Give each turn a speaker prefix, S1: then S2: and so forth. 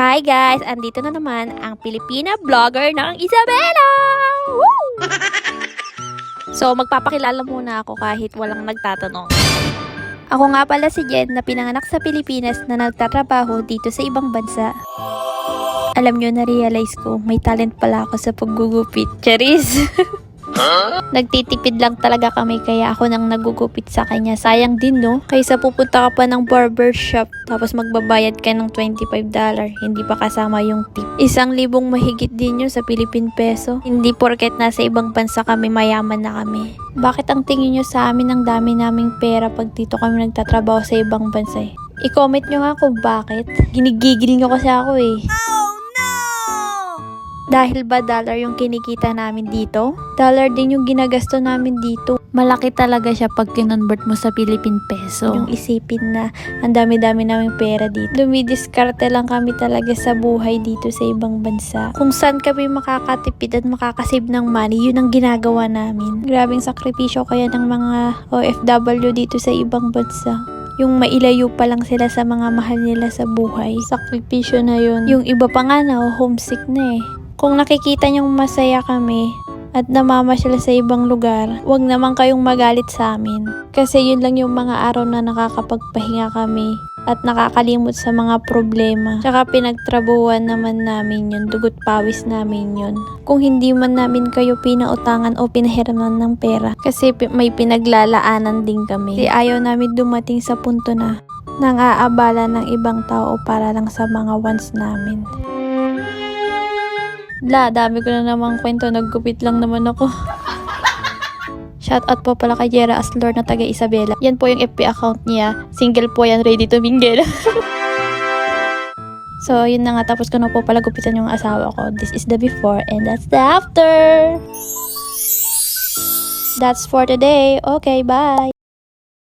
S1: Hi guys! Andito na naman ang Pilipina vlogger ng Isabela! Woo! So, magpapakilala muna ako kahit walang nagtatanong. Ako nga pala si Jen na pinanganak sa Pilipinas na nagtatrabaho dito sa ibang bansa. Alam nyo, na-realize ko, may talent pala ako sa paggugupit. Charis! Nagtitipid lang talaga kami kaya ako nang nagugupit sa kanya. Sayang din no? Kaysa pupunta ka pa ng barbershop tapos magbabayad ka ng $25. Hindi pa kasama yung tip. 1,000 mahigit din yun sa Philippine peso. Hindi porket nasa ibang bansa kami mayaman na kami. Bakit ang tingin nyo sa amin ang dami naming pera pag dito kami nagtatrabaho sa ibang bansa eh? I-comment nyo nga kung bakit. Ginigigil nyo kasi ako eh. Dahil ba dollar yung kinikita namin dito? Dollar din yung ginagasto namin dito. Malaki talaga siya pag kinonvert mo sa Philippine peso. Yung isipin na ang dami-dami naming pera dito. Dumidiskarte lang kami talaga sa buhay dito sa ibang bansa. Kung saan kami makakatipid at makakasave ng money, yun ang ginagawa namin. Grabing sakripisyo kaya ng mga OFW dito sa ibang bansa. Yung mailayo pa lang sila sa mga mahal nila sa buhay. Sakripisyo na yun. Yung iba pa nga na homesick na eh. Kung nakikita nyong masaya kami at namamasyal sa ibang lugar, wag naman kayong magalit sa amin. Kasi yun lang yung mga araw na nakakapagpahinga kami at nakakalimot sa mga problema. Tsaka pinagtrabuhan naman namin yun, dugot pawis namin yun. Kung hindi man namin kayo pinautangan o pinahiraman ng pera, kasi may pinaglalaanan din kami. Kasi ayaw namin dumating sa punto na nang aabala ng ibang tao para lang sa mga wants namin. Dami ko na namang kwento. Naggupit lang naman ako. Shoutout po pala kay Jera Aslor na taga Isabela. Yan po yung FB account niya. Single po yan, ready to mingle. So, yun na nga. Tapos ko na po pala gupitan yung asawa ko. This is the before and that's the after. That's for today. Okay, bye!